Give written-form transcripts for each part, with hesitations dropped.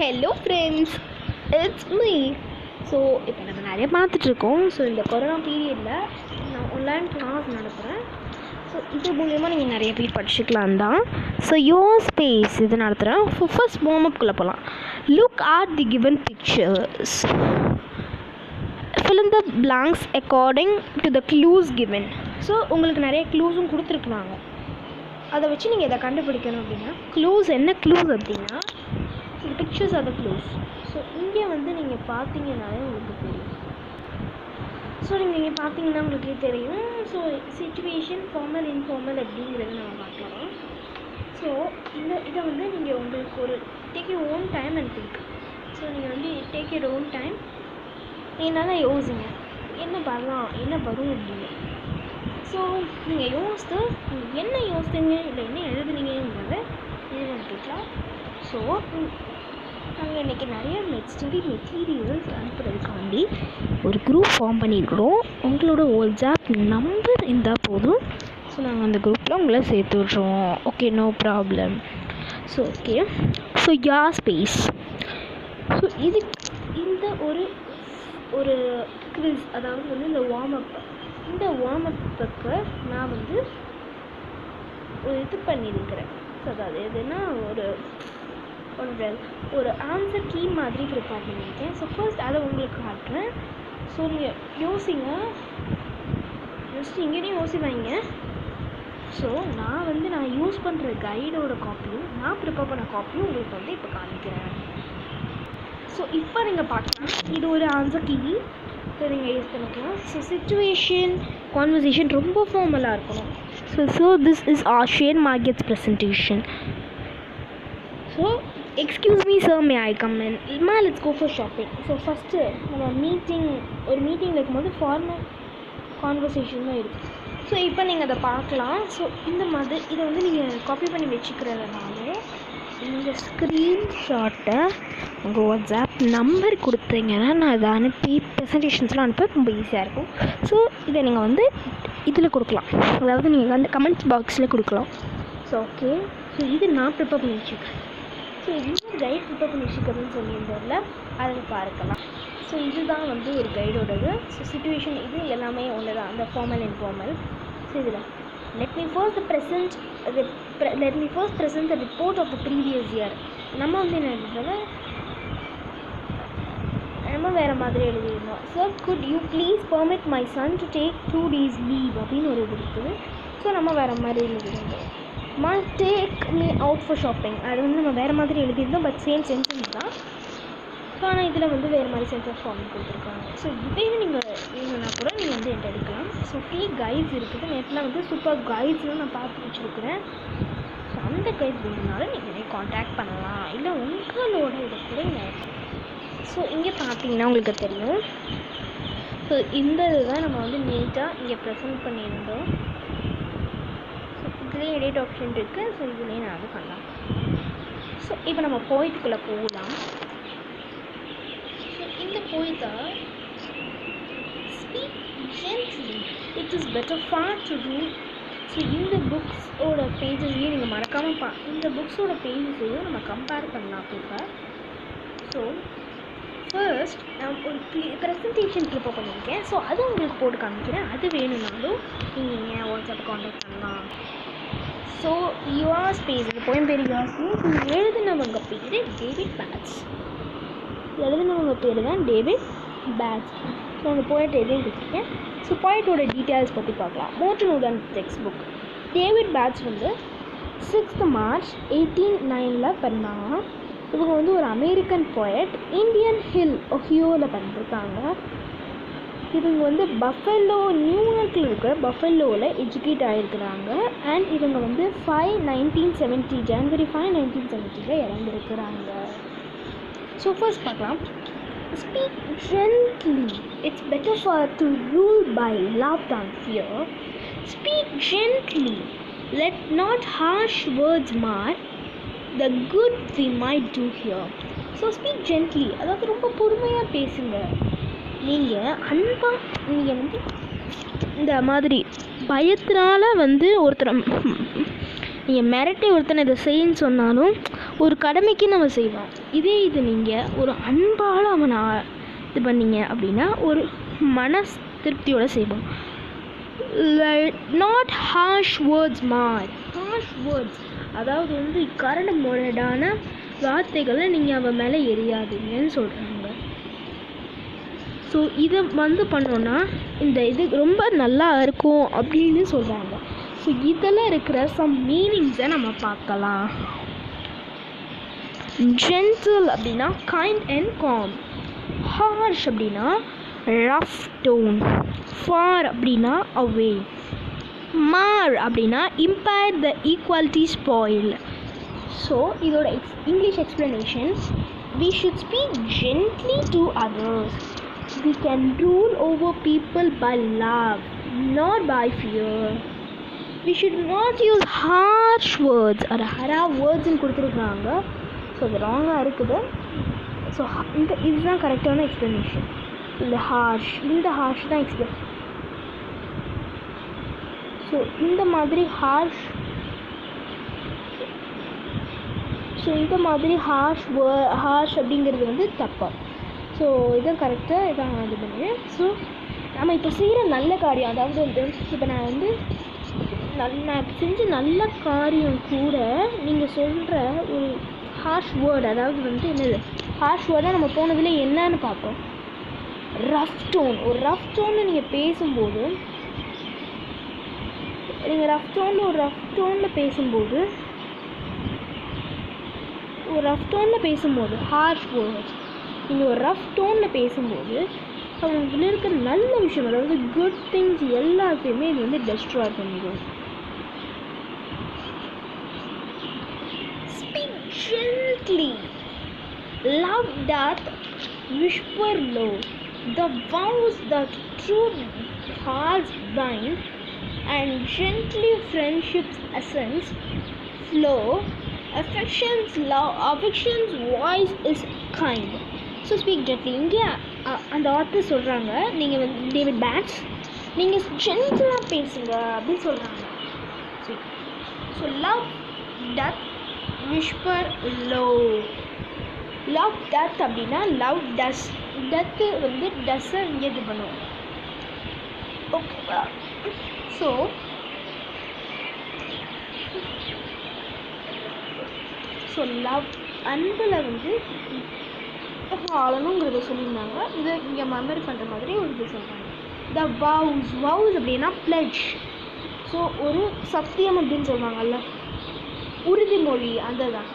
Hello friends, it's me. So இப்போ நம்ம நிறைய பார்த்துட்ருக்கோம். ஸோ இந்த கொரோனா பீரியடில் நான் ஆன்லைன் கிளாஸ் நடத்துகிறேன். ஸோ இது மூலயமா நீங்கள் நிறைய பேர் படிச்சுக்கலாம் தான். ஸோ யோர் ஸ்பேஸ் இது நடத்துகிறேன். ஃபர்ஸ்ட் வார்ம்-அப்குள்ளே போகலாம். Look at the given pictures, fill in the blanks according to the clues given. So உங்களுக்கு நிறைய க்ளூஸும் கொடுத்துருக்குறாங்க. அதை வச்சு நீங்கள் இதை கண்டுபிடிக்கணும். அப்படின்னா க்ளூஸ் என்ன க்ளூஸ் அப்படின்னா இந்த பிக்சர்ஸ் ஆர் த க்ளூஸ். ஸோ இங்கே வந்து நீங்கள் பார்த்தீங்கன்னாலே உங்களுக்கு தெரியும். ஸோ நீங்கள் பார்த்தீங்கன்னா உங்களுக்கே தெரியும். ஸோ சிச்சுவேஷன், ஃபார்மல், இன்ஃபார்மல் அப்படிங்கிறத நம்ம பார்க்கலாம். ஸோ இதை வந்து நீங்கள் உங்களுக்கு ஒரு take you own time and think. So நீங்கள் வந்து டேக் யூர் ஓன் டைம், என்னால் யோசிங்க என்ன பண்ணலாம், என்ன வரும் அப்படின்னு. ஸோ நீங்கள் யோசித்து என்ன யோசித்தீங்க இல்லை என்ன எழுதுனீங்கிறத இது கேட்கலாம். ஸோ நாங்கள் இன்றைக்கி நிறைய ஸ்டடி மெட்டீரியல்ஸ் அனுப்புறதுக்காண்டி ஒரு குரூப் ஃபார்ம் பண்ணியிருக்கிறோம். உங்களோட வாட்ஸ்அப் நம்பர் இருந்தால் போதும். ஸோ நாங்கள் அந்த குரூப்பில் உங்களை சேர்த்து விட்ருவோம். Okay, no problem. So okay, so your space. So இது இந்த ஒரு குவிஸ், அதாவது வந்து இந்த வார்ம்-அப்புக்கு நான் வந்து ஒரு இது பண்ணியிருக்கிறேன். ஸோ அதாவது எதுனா ஒரு ஆன்சர் கீ மாதிரி ப்ரிப்பேர் பண்ணியிருக்கேன். ஸோ ஃபர்ஸ்ட் அதை உங்களுக்கு காட்டுறேன். ஸோ நீங்கள் யோசிங்க, இங்கேயும் யோசிப்பாங்க. ஸோ நான் யூஸ் பண்ணுற கைடோட காப்பியும் நான் ப்ரிப்பேர் பண்ண காப்பியும் உங்களுக்கு வந்து இப்போ காமிக்கிறேன். ஸோ இப்போ நீங்கள் பார்க்கலாம், இது ஒரு ஆன்சர் கீ. ஸோ நீங்கள் யூஸ் பண்ணிக்கலாம். ஸோ சிச்சுவேஷன், கான்வர்சேஷன் ரொம்ப ஃபார்மலாக இருக்கணும். So this is Asian markets presentation. So excuse me sir, may I come in? Let's go for shopping. So first நம்ம ஒரு மீட்டிங்கில் இருக்கும்போது ஃபார்மல் கான்வர்சேஷன் தான் இருக்குது. ஸோ இப்போ நீங்கள் அதை பார்க்கலாம். ஸோ இந்த மாதிரி இதை வந்து நீங்கள் காப்பி பண்ணி வச்சுக்கிறதுனால இந்த ஸ்க்ரீன்ஷாட்டை உங்கள் வாட்ஸ்அப் நம்பர் கொடுத்தீங்கன்னா நான் அதை அனுப்பி ப்ரெசன்டேஷன்ஸ்லாம் அனுப்ப ரொம்ப ஈஸியாக இருக்கும். ஸோ இதை நீங்கள் வந்து இதில் கொடுக்கலாம், அதாவது நீங்கள் வந்து கமெண்ட்ஸ் பாக்ஸில் கொடுக்கலாம். ஸோ ஓகே, ஸோ இது நான் ப்ரிப்பேர் பண்ணி வச்சுருக்கேன். ஸோ இன்னொரு கைட் ப்ரிப்பேர் பண்ணி வச்சுக்கிறதுன்னு சொல்லியிருந்ததில்ல, அதில் பார்க்கலாம். ஸோ இதுதான் வந்து ஒரு கைடோடது. ஸோ சிச்சுவேஷன் இது எல்லாமே ஒன்று தான், அந்த ஃபார்மல், இன்ஃபார்மல். ஸோ இதில் let me first present the report of the previous year. நம்ம வந்து என்ன எழுதுறது, நம்ம வேறு மாதிரி எழுதியிருந்தோம். Sir, could you please permit my son to take 2 days leave அப்படின்னு ஒரு இது இருக்குது. ஸோ நம்ம வேறு மாதிரி எழுதியிருந்தோம். take me out for shopping, அது வந்து நம்ம வேறு மாதிரி எழுதியிருந்தோம். பட் சேம் சென்டென்ஸ் தான். ஸோ ஆனால் இதில் வந்து வேறு மாதிரி சென்டென்ஸ் ஃபார்ம் கொடுத்துருக்காங்க. ஸோ இதையும் நீங்கள் வேணும்னா கூட நீங்கள் வந்து என்கிட்ட எடுக்கலாம். ஸோ ஃப்ரீ கைட்ஸ் இருக்குது. நேற்றுல வந்து சூப்பர் கைட்ஸ்லாம் நான் பார்த்து வச்சுருக்கிறேன். ஸோ அந்த கைட்ஸ் வேணுனாலும் நீங்கள் என்னை காண்டாக்ட் பண்ணலாம், இல்லை உங்களோட இதை கூட நீங்கள். ஸோ இங்கே பார்த்தீங்கன்னா உங்களுக்கு தெரியும். ஸோ இந்த இதுதான் நம்ம வந்து நீட்டாக இங்கே ப்ரெசென்ட் பண்ணியிருந்தோம். ஸோ இதுலேயும் எடிட் ஆப்ஷன் இருக்குது. ஸோ இதுலேயும் நான் வந்து பண்ணலாம். ஸோ இப்போ நம்ம போயிட்டுக்குள்ளே போகலாம். இந்த போயிட்டா speak gently, it is better far to rule. So இந்த புக்ஸோட பேஜஸையும் நீங்கள் மறக்காமல் இந்த புக்ஸோட பேஜஸையும் நம்ம கம்பேர் பண்ணலாம் இப்போ. ஸோ ஃபர்ஸ்ட் நான் ஒரு ப்ரெசன்டேஷன் ப்ரிப்பேர் பண்ணியிருக்கேன். ஸோ அது உங்களுக்கு போட்டு காமிக்கிறேன். அது வேணும்னாலும் நீங்கள் என் வாட்ஸ்அப் காண்டாக்ட் பண்ணலாம். ஸோ யுவர் ஸ்பேஸ், இது போயும் பேர் யுவர் ஸ்பேஸ். எழுதினவங்க பேர் டேவிட் பேட்ஸ். எழுதினவங்க பேர் தான் டேவிட் பேட்ஸ். ஸோ அந்த போய்ட்டு எதையும் கொடுத்துருக்கேன். ஸோ போய்ட்டோட டீட்டெயில்ஸ் பற்றி பார்க்கலாம். More to know than text book. David Bates வந்து 6th March 1809 பிறந்தாங்க. இவங்க வந்து ஒரு அமெரிக்கன் போயட். இந்தியன் ஹில், ஒஹியோவில் பிறந்திருக்காங்க. இவங்க வந்து பஃபெல்லோ, நியூயார்க்கில் இருக்கிற பஃபெல்லோவில் எஜுகேட் ஆகிருக்கிறாங்க. அண்ட் இவங்க வந்து January 5, 1970 இறந்துருக்கிறாங்க. ஸோ ஃபர்ஸ்ட் பார்க்கலாம். Speak gently, it's better far to rule by love than fear. Speak gently, let not harsh words mar the good we might do here. So speak gently, அதாவது ரொம்ப பொறுமையாக பேசுங்க. நீங்கள் அன்பாக, நீங்கள் வந்து இந்த மாதிரி பயத்தினால வந்து ஒருத்தர் நீங்கள் மிரட்டி ஒருத்தனை இதை செய்யன்னு சொன்னாலும் ஒரு கடமைக்கு நம்ம செய்வோம். இதே இது நீங்கள் ஒரு அன்பால் அவனை இது பண்ணீங்க அப்படின்னா ஒரு மன திருப்தியோடு செய்வோம். Not harsh words harsh words அதாவது வந்து கரடு முரடான வார்த்தைகளை நீங்கள் அவன் மேலே எரியாதீங்கன்னு சொல்கிறாங்க. ஸோ இதை வந்து பண்ணோன்னா இந்த இது ரொம்ப நல்லா இருக்கும் அப்படின்னு சொல்கிறாங்க. ஸோ இதில் இருக்கிற சம் மீனிங்ஸை நம்ம பார்க்கலாம். ஜென்டில் அப்படின்னா கைண்ட் அண்ட் காம். ஹார்ஷ் அப்படின்னா ரஃப் டோன். ஃபார் அப்படின்னா அவே. மார் அப்படின்னா இம்பேர் த ஈக்குவாலிட்டி ஸ்பாயில். ஸோ இதோட English explanation: we should speak gently to others. We can rule over people by love, not by fear. We should not use harsh words. அது ஹரா வேர்ட்ஸ்ன்னு கொடுத்துருக்குறாங்க. So அது ராங்காக இருக்குது. So இதுதான் கரெக்டான எக்ஸ்ப்ளனேஷன். இந்த harsh தான் explain. So இந்த மாதிரி ஹார்ஷ் அப்படிங்கிறது வந்து தப்பு. ஸோ இதான் கரெக்டாக இதான் இது பண்ணுவேன். ஸோ நம்ம இப்போ செய்கிற நல்ல காரியம், அதாவது வந்து இப்போ நான் செஞ்ச நல்ல காரியம் கூட நீங்கள் சொல்கிற ஒரு ஹார்ஷ் வேர்டு, அதாவது வந்து என்னது ஹார்ஷ் வேர்டாக நம்ம போனதில் என்னன்னு பார்ப்போம். Rough tone. ஒரு ரஃப் டோனில் நீங்கள் பேசும்போது ஹார்ஷ் வேர்ட்ஸ் நீங்கள் ஒரு ரஃப் டோனில் பேசும்போது அவங்களுக்கு இருக்கிற நல்ல விஷயம், அதாவது குட் திங்ஸ் எல்லாத்தையுமே இது வந்து டெஸ்ட்ராய் பண்ணிடும். Speak gently. Love doth whisper low. The vows that true hearts bind, and gently friendship's essence flow. Affection's voice is kind. So speak gently. இங்கே அந்த ஆத்தர் சொல்கிறாங்க, நீங்கள் வந்து டேவிட் பேட்ஸ், நீங்கள் ஜென்டலாக பேசுங்க அப்படின்னு சொல்கிறாங்க. So love doth whisper low. Love doth அப்படின்னா லவ் டஸ். டத்து வந்து டஸ்ஸை இங்கே இது பண்ணுவோம். ஓகேவா? ஸோ லவ் அன்பில் வந்து ஆளணுங்கிறத சொல்லியிருந்தாங்க. இதை இங்கே மெமரி பண்ணுற மாதிரி ஒரு இது சொல்கிறாங்க. த வவுஸ் அப்படின்னா பிளட்ஜ். ஸோ ஒரு சத்தியம் அப்படின்னு சொல்லுவாங்கல்ல, உறுதிமொழி, அதுதான்.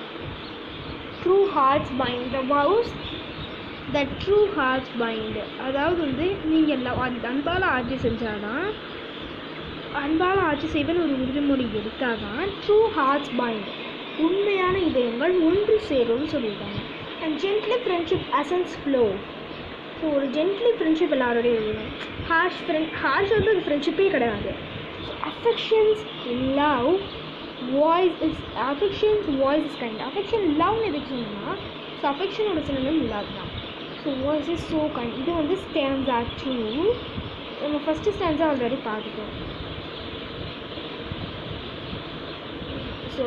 True hearts bind. The vows the true hearts bind, அதாவது வந்து நீங்கள் அன்பால் ஆட்சி செஞ்சாதான், அன்பால் ஆட்சி செய்வேன்னு ஒரு உறுதிமொழி எடுத்தால் தான் ட்ரூ ஹார்ட்ஸ் பைண்ட், உண்மையான இதயங்கள் ஒன்று சேரும்னு சொல்லியிருக்காங்க. And gently friendship accents flow. So ஒரு ஜென்ட்லி ஃப்ரெண்ட்ஷிப் எல்லாரோடையும் இருக்கணும். ஹார்ஷ் வந்து அது ஃப்ரெண்ட்ஷிப்பே கிடையாது. So affection's voice is kind. Affection லவ்னு எதுக்கு சொன்னோம்னா, ஸோ அஃபெக்ஷனோட சின்னம் லவ் தான். So voice is so kind. இது வந்து ஸ்டாண்ட்ஸா 2. நம்ம ஃபஸ்ட்டு ஸ்டாண்ட்ஸா ஆல்ரெடி பார்த்துட்டோம். ஸோ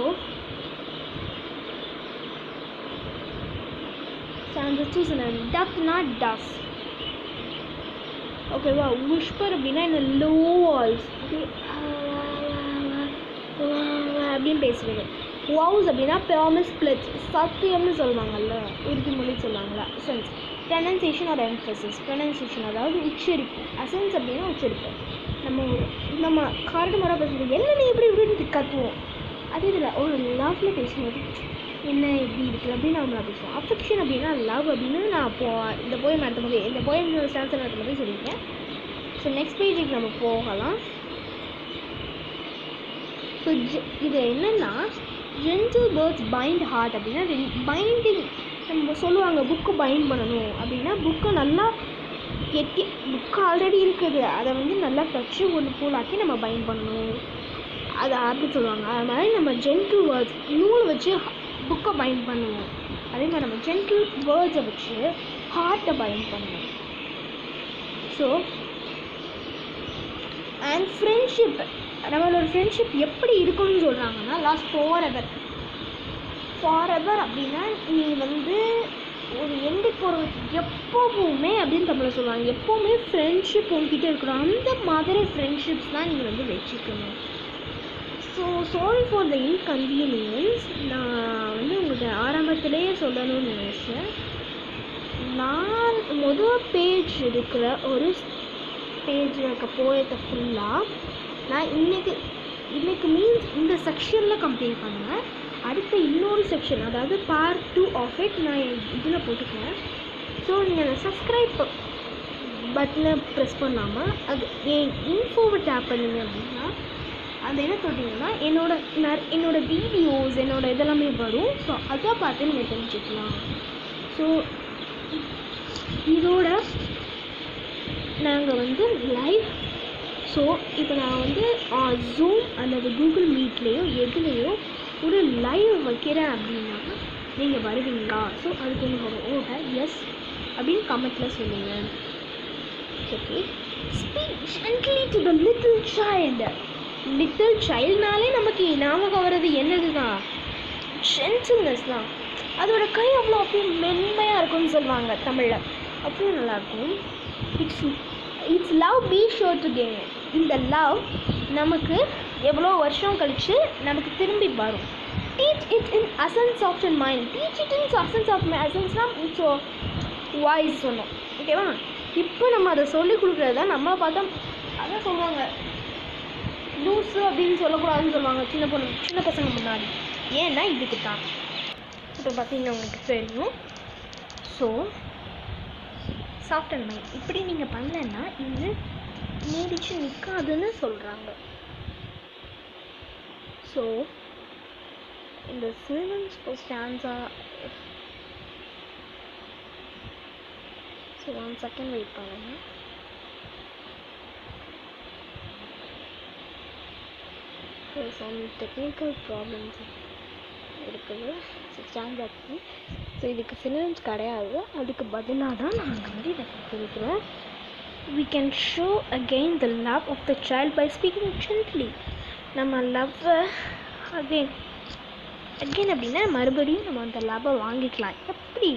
stanza 2 சொன்னேன். டஃப்னா டஸ். ஓகேவா? விஸ்பர் அப்படின்னா இந்த லோ வாய்ஸ் அப்படின்னு பேசுகிறது. வவுஸ் அப்படின்னா ப்ராமிஸ் பிளட்ஜ், சத்தியம்னு சொல்லுவாங்கல்ல, உறுதிமொழி சொல்லுவாங்கள்ல. அசன்ஸ் ப்ரனன்சியேஷன் ஆர் எம்ஃபசிஸ். ப்ரனன்சியேஷன் அதாவது உச்சரிப்பு. அசன்ஸ் அப்படின்னா உச்சரிப்பு. நம்ம கரடு முறை பேசுகிறது என்ன நீ எப்படி இப்படி கற்றுவோம். அதே இதில் ஒரு லவ்வில் பேசும்போது என்ன எப்படி இருக்குது அப்படின்னு நம்மளா பேசுவோம். அஃபெக்ஷன் அப்படின்னா லவ் அப்படின்னு நான் இந்த போயம் நடத்தும் போது, இந்த போயம் ஸ்டான்ஸை நடத்தும் போதே சொல்லியிருக்கேன். ஸோ நெக்ஸ்ட் பேஜுக்கு நம்ம போகலாம். ஸோ இது என்னென்னா, ஜென்டில் பேர்ட்ஸ் பைண்ட் ஹார்ட் அப்படின்னா பைண்டிங். நம்ம சொல்லுவாங்க புக்கு பைண்ட் பண்ணணும் அப்படின்னா, புக்கை நல்லா கெட்டி, புக்கு ஆல்ரெடி இருக்குது, அதை வந்து நல்லா தச்சு ஒரு பூலாக்கி நம்ம பைண்ட் பண்ணணும், அதை அப்படி சொல்லுவாங்க. அது மாதிரி நம்ம ஜென்டில் வேர்ட்ஸ் நூல் வச்சு புக்கை பைண்ட் பண்ணுவோம். அதே மாதிரி நம்ம ஜென்டில் வேர்ட்ஸை வச்சு ஹார்ட்டை பைண்ட் பண்ணுவோம். ஸோ அண்ட் ஃப்ரெண்ட்ஷிப் நம்மளோட ஃப்ரெண்ட்ஷிப் எப்படி இருக்கணும்னு சொல்கிறாங்கன்னா லாஸ்ட் ஃபாரெவர் அப்படின்னா நீங்கள் வந்து ஒரு எண்டுக்கு போகிறதுக்கு எப்போவுமே அப்படின்னு தமிழில் சொல்லுவாங்க. எப்போவுமே ஃப்ரெண்ட்ஷிப் உங்ககிட்ட இருக்கணும். அந்த மாதிரி ஃப்ரெண்ட்ஷிப்ஸ் தான் நீங்கள் வந்து வச்சுக்கணும். So sorry for the inconvenience. நான் வந்து உங்களுக்கு ஆரம்பத்திலேயே சொல்லணும்னு நினச்சேன். நான் முதல் பேஜ் இருக்கிற ஒரு பேஜில் இருக்க போயத்தை ஃபுல்லாக நான் இன்றைக்கு மீன்ஸ் இந்த செக்ஷனில் கம்ப்ளீட் பண்ணுவேன். அடுத்த இன்னொரு செக்ஷன், அதாவது பார்ட் 2 ஆஃப் இட் நான் இதில் போட்டுக்குவேன். ஸோ நீங்கள் அந்த சப்ஸ்கிரைப் பட்டனை ப்ரெஸ் பண்ணாமல் அது என் இன்ஃபோவை டேப் பண்ணிங்க அப்படின்னா அந்த என்ன தொட்டிங்கன்னா என்னோட வீடியோஸ் இதெல்லாமே வரும். ஸோ அதை பார்த்து நீங்கள் தெரிஞ்சுக்கலாம். ஸோ இதோட நாங்கள் வந்து லைவ், ஸோ இப்போ நான் வந்து ஜூம் அல்லது கூகுள் மீட்லேயோ எதுலேயோ ஒரு லைவ் வைக்கிறேன் அப்படின்னா நீங்கள் வருவீங்களா? ஸோ அதுக்கு உங்களோட ஓட எஸ் அப்படின்னு கமெண்ட்டில் சொல்லுங்கள். Okay. Speak gently to the little child. Little சைல்டுனாலே நமக்கு ஞாபகம் வர்றது என்னது தான்? ஜென்டில்னஸ் தான். அதோட கை அவ்வளோ அப்படியே மென்மையாக இருக்கும்னு சொல்லுவாங்க தமிழில். அவ்வளோ நல்லாயிருக்கும். It's love be sure to gain. இந்த லவ் நமக்கு எவ்வளோ வருஷம் கழித்து நமக்கு திரும்பி வரும். Teach it in accents of your mind. Teach it in accents of my அசன்ஸ்னால் ஸோ வாய்ஸ் சொன்னோம். ஓகேவா? இப்போ நம்ம அதை சொல்லிக் கொடுக்குறது தான் நம்ம பார்த்தா அதான் சொல்லுவாங்க லூஸு அப்படின்னு சொல்லக்கூடாதுன்னு சொல்லுவாங்க சின்ன பசங்க முன்னாடி. ஏன்னா இதுக்கு தான் இப்போ பார்த்தீங்கன்னா உங்களுக்கு தெரியும். ஸோ சாஃப்ட் அண்ட் மைண்ட் இப்படி நீங்கள் பண்ணலைன்னா இது நீடிச்சு நிற்காதுன்னு சொல்கிறாங்க. ஸோ இந்த synonyms for stanza. So 1 second wait பண்ணுங்க. ஸோ சம் டெக்னிக்கல் ப்ராப்ளம்ஸ் இருக்குது ஸ்டாண்டாக்கு. ஸோ இதுக்கு synonyms கிடையாது. அதுக்கு பதிலாக தான் நாங்கள் வந்து இதை கொடுக்குறோம். We can show again the love of the child by speaking gently. நம்ம லவ்வை அகெயின் அப்படின்னா மறுபடியும் நம்ம அந்த லவ்வை வாங்கிக்கலாம். எப்படி?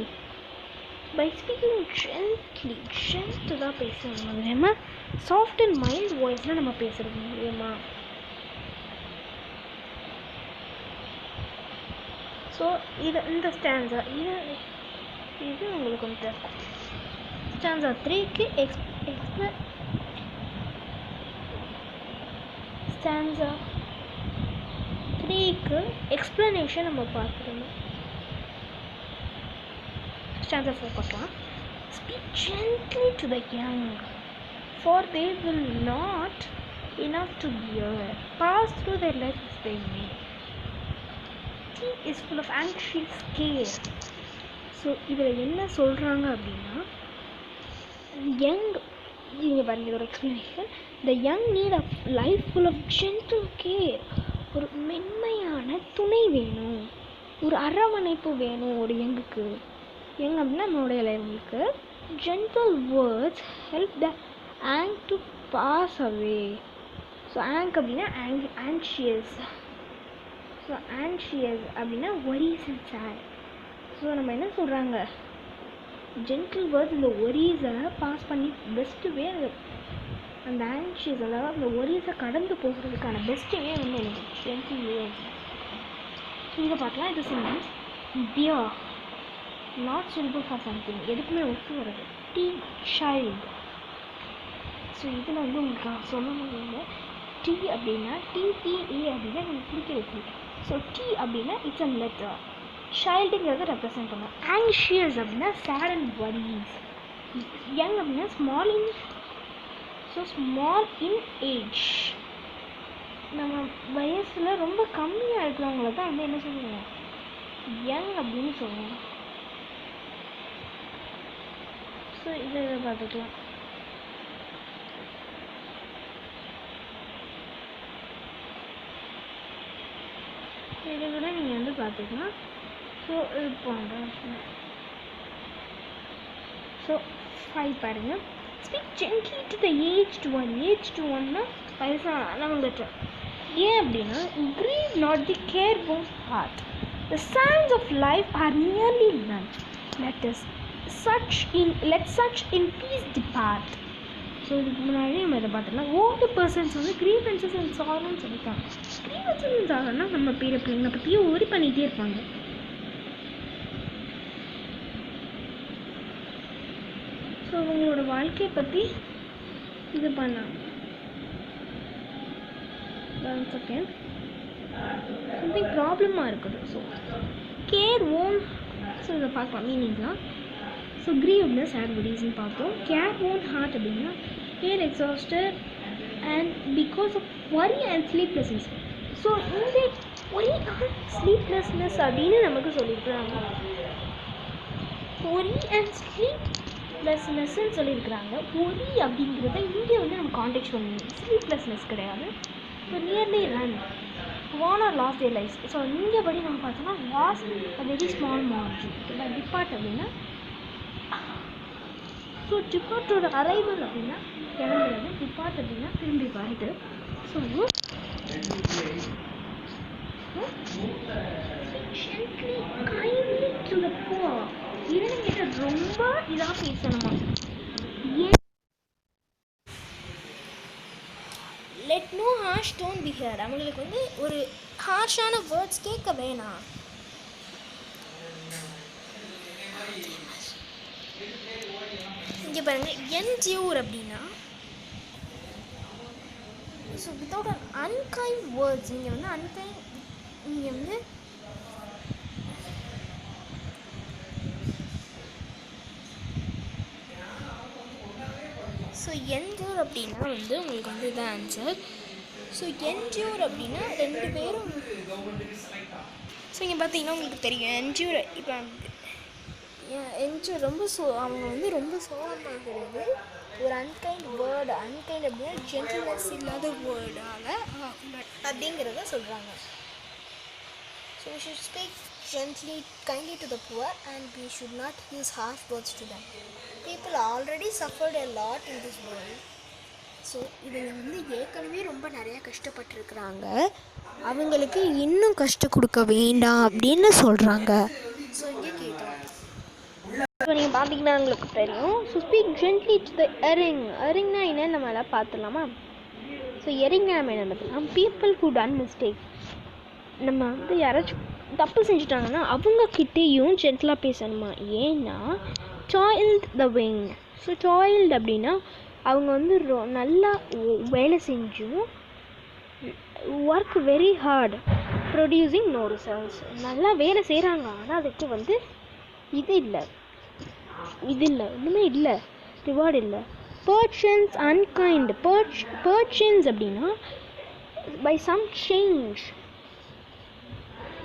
பை ஸ்பீக்கிங் ஜென்ட்லி தான் பேசுகிறது மூலயமா, சாஃப்ட் அண்ட் மைல்ட் வாய்ஸில் நம்ம பேசுகிறது மூலயமா. ஸோ இந்த ஸ்டான்ஸா இது உங்களுக்கு வந்து ஸ்டான்ஸா 3க்கு ஸ்டான்ஸா 3க்கு எக்ஸ்ப்ளனேஷன் நம்ம பார்க்கணும். ஸ்டான்ஸா 4 பார்க்கலாம். Speak gently to the young for they will not enough to bear, pass through their life as they may. He is full of anxious care. So இதில் என்ன சொல்கிறாங்க அப்படின்னா யங் இங்கே பாருங்க இதோட explanation. The young need a life full of gentle care. ஒரு மென்மையான துணை வேணும், ஒரு அரவணைப்பு வேணும் ஒரு யங்குக்கு. யங் அப்படின்னா நம்மளுடைய லைஃபுக்கு. Gentle words help the ang to pass away. So ang அப்படின்னா ஆன்ஷியஸ். ஸோ ஆன்ஷியஸ் அப்படின்னா ஒரீஸ் அண்ட் சேட். ஸோ நம்ம என்ன சொல்கிறாங்க, ஜென்டில் வேர்ட்ஸ் இந்த ஒரீஸை பாஸ் பண்ணி பெஸ்ட்டு வே அந்த ஆன்ஷியஸ் அதாவது அந்த ஒரீஸை கடந்து போகிறதுக்கான பெஸ்ட்டு வே வந்து எனக்கு ஜென்டில் வேர்ட்ஸ். ஸோ இதை பார்க்கலாம். இது Sims dear not simple for something, எதுக்குமே ஒத்து வருது. D child. ஸோ இதில் வந்து உங்களுக்கு நான் சொல்லணும், டி அப்படின்னா டிடிஏ அப்படின்னா எனக்கு பிடிக்கிறது. ஸோ டி அப்படின்னா இட்ஸ் அ லெட்டர். சைல்டுங்கிறத ரெப்ரசன்ட் பண்ணும். ஆங்ஷியஸ் அப்படின்னா சேட் அண்ட் வரிஸ். யங் அப்படின்னா ஸ்மால் இன், ஸோ ஸ்மால் இன் ஏஜ். நம்ம வயசில் ரொம்ப கம்மியாக இருக்கிறவங்கள தான் வந்து என்ன சொல்லுவோம், யங் அப்படின்னு சொல்லுவோம். ஸோ இதை பார்த்துக்கலாம். இதை கூட நீங்கள் வந்து பார்த்துக்கலாம். ஸோ இது போன்ற ஸோ 5 பாருங்கள். Speak gently to the aged one. Aged one-னா வயசானவங்ககிட்ட. ஏன் அப்படின்னா grieve not the careworn heart. The sands of life are nearly none. Let such in peace depart. So இதுக்கு முன்னாடி நம்ம இதை பார்த்துக்கலாம். ஓல்டு பர்சன்ஸ் வந்து க்ரீவன்சஸ் அண்ட் சாரோன்னு சொல்லியிருக்காங்க. க்ரீவன்சஸ் அண்ட் சாரோன்னா நம்ம பெரிய பிள்ளைங்களை பற்றியே ஒரி பண்ணிகிட்டே இருப்பாங்க. ஸோ அவங்களோட வாழ்க்கையை பற்றி இது பண்ணாங்க. செகண்ட் சம்திங் ப்ராப்ளமாக இருக்குது. So care own. ஸோ இதை பார்க்கலாம் மீனிங்லாம். ஸோ க்ரீவ்னஸ் ஆக்டிவிட்டீஸ்னு பார்த்தோம். கேர் ஓன் ஹார்ட் அப்படின்னா care exhausted and because of worry and sleeplessness. So இந்த ஒரி அண்ட் ஸ்லீப்லெஸ்னஸ் அப்படின்னு நமக்கு சொல்லியிருக்கிறாங்க. ஒரி அண்ட் ஸ்லீப்லெஸ்னஸ்ன்னு சொல்லியிருக்கிறாங்க. ஒரி அப்படிங்கிறத இங்கே வந்து நம்ம கான்டெக்ட் பண்ணணும். ஸ்லீப்லெஸ்னஸ் கிடையாது. So nearly run van are last day life. So இங்கே படி நம்ம பார்த்தோம்னா last very small margin. Depart அப்படின்னா ஸோ டிபார்ட்டோட அரைவல் அப்படின்னா கிளம்புறது. டிபார்ட் அப்படின்னா திரும்பி வருது. ஸோ இளைஞர்கிட்ட ரொம்ப இதாக பேசணுமா. Let no harsh tone be heard. அவங்களுக்கு வந்து ஒரு ஹார்ஷான வேர்ட்ஸ் கேட்க வேணாம். இங்கே பாருங்கள் என்ஜூர் அப்படின்னா so without an unkind words. இங்கே வந்து அன்கைண்ட் இங்கே வந்து ஸோ என்ஜூர் அப்படின்னா வந்து உங்களுக்கு வந்து இதான் ஆன்சர். ஸோ என்ஜூர் அப்படின்னா ரெண்டு பேரும். ஸோ இங்கே பார்த்தீங்கன்னா உங்களுக்கு தெரியும் என்ஜூர். இப்போ என்ஜூர் ரொம்ப அவங்க வந்து ரொம்ப சோகமாகிறது ஒரு அன்கைண்ட் வேர்டு. அன்கைண்ட் அப்படின்னா ஜென்டில்னஸ் இல்லாத வேர்டால் அப்படிங்கிறத சொல்கிறாங்க. So we should speak gently, kindly to the poor and we should not use harsh words to them. People already suffered a lot in this world. So இவங்க வந்து ஏற்கனவே ரொம்ப நிறையா கஷ்டப்பட்டுருக்குறாங்க. அவங்களுக்கு இன்னும் கஷ்டம் கொடுக்க வேண்டாம் அப்படின்னு சொல்கிறாங்க. ஸோ இங்கே கேட்கலாம். இப்போ நீங்கள் பார்த்தீங்கன்னா உங்களுக்கு தெரியும். So speak gently to the erring. எரிங்னா என்னன்னு நம்ம எல்லாம் பார்த்துடலாமா. ஸோ எரிங்னா நம்ம என்ன பார்த்தோம்னா பீப்புள் ஹூ டன் மிஸ்டேக். நம்ம வந்து யாராச்சும் தப்பு செஞ்சுட்டாங்கன்னா அவங்கக்கிட்டேயும் ஜென்டலாக பேசணுமா. ஏன்னா soiled the wing. So soiled அப்படின்னா அவங்க வந்து நல்லா வேலை செஞ்சும் work very hard producing no results. நல்லா வேலை செய்கிறாங்க ஆனால் அதுக்கு வந்து இது இல்லை ஒன்றுமே இல்லை, ரிவார்டு இல்லை. பர்ச்சன்ஸ் அன்கைண்ட். பர்ச்சன்ஸ் அப்படின்னா பை சம் சேஞ்ச்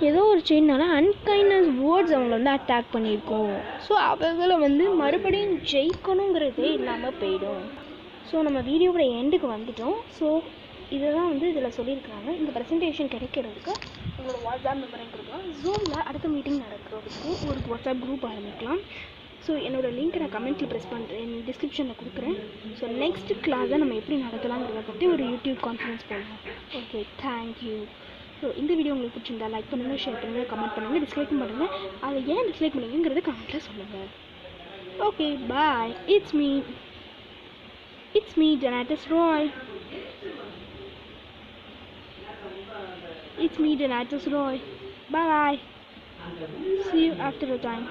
ஏதோ ஒரு சேஞ்ச்னால அன்கைண்ட்னஸ் வேர்ட்ஸ் அவங்கள வந்து அட்டாக் பண்ணியிருக்கோம். ஸோ அவங்கள வந்து மறுபடியும் ஜெயிக்கணுங்கிறதே இல்லாமல் போயிடும். ஸோ நம்ம வீடியோவோட எண்டுக்கு வந்துட்டோம். ஸோ இதை தான் வந்து இதில் சொல்லியிருக்காங்க. இந்த ப்ரெசன்டேஷன் கிடைக்கிறதுக்கு உங்களோட வாட்ஸ்அப் நம்பர் கொடுக்கலாம். ஜூமில் அடுத்த மீட்டிங் நடக்கிறதுக்கு ஒரு வாட்ஸ்அப் குரூப் ஆரம்பிக்கலாம். ஸோ என்னோடய லிங்க்கை நான் கமெண்ட்டில் ப்ரெஸ் பண்ணுறேன், டிஸ்கிரிப்ஷனில் கொடுக்குறேன். ஸோ நெக்ஸ்ட் கிளாஸை நம்ம எப்படி நடத்தலாங்கிறத பற்றி ஒரு யூடியூப் கான்ஃபரன்ஸ் போடலாம். Okay, thank you. ஸோ இந்த வீடியோ உங்களுக்கு பிடிச்சிருந்தா லைக் பண்ணுங்கள், ஷேர் பண்ணுங்கள், கமெண்ட் பண்ணுங்கள், டிஸ்லைக்கும் பண்ணுங்கள். அதை ஏன் டிஸ்லைக் பண்ணுங்கிறத கமெண்ட்டில் சொல்லுங்கள். Okay, bye. It's me, Donatus Roy. Bye. See you after a time.